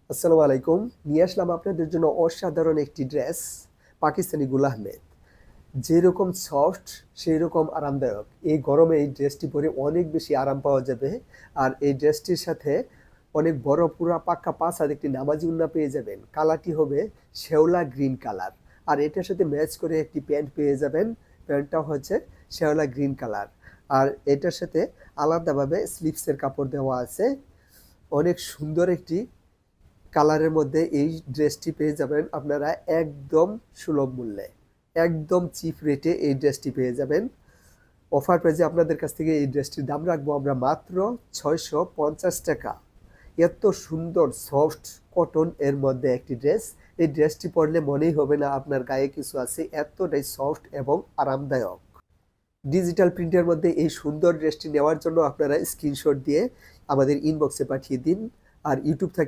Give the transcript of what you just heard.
আসসালামু আলাইকুম। নিয়ে আসলাম আপনাদের জন্য অসাধারণ একটি ড্রেস, পাকিস্তানি গুল আহমেদ। যেরকম সফট সেইরকম আরামদায়ক। এই গরমে এই ড্রেসটি পরে অনেক বেশি আরাম পাওয়া যাবে। আর এই ড্রেসটির সাথে অনেক বড় পুরা পাক্কা ৫ হাত একটি নামাজি ওড়না পেয়ে যাবেন। কালারটি হবে শ্যাওলা গ্রিন কালার। আর এটার সাথে ম্যাচ করে একটি প্যান্ট পেয়ে যাবেন। প্যান্টটাও হচ্ছে শ্যাওলা গ্রিন কালার। আর এটার সাথে আলাদাভাবে স্লিভসের কাপড় দেওয়া আছে। অনেক সুন্দর একটি কালারের মধ্যে এই ড্রেসটি পেয়ে যাবেন আপনারা একদম সুলভ মূল্যে। একদম চিপ রেটে এই ড্রেসটি পেয়ে যাবেন। অফার প্রাইজে আপনাদের কাছ থেকে এই ড্রেসটির দাম রাখবো আমরা মাত্র ৬৫০ টাকা। এত সুন্দর সফট কটন এর মধ্যে একটি ড্রেস। এই ড্রেসটি পরলে মনেই হবে না আপনার গায়ে কিছু আছে, এতটাই সফট এবং আরামদায়ক। ডিজিটাল প্রিন্টের মধ্যে এই সুন্দর ড্রেসটি নেওয়ার জন্য আপনারা স্ক্রিনশট দিয়ে আমাদের ইনবক্সে পাঠিয়ে দিন। আর ইউটিউব থেকে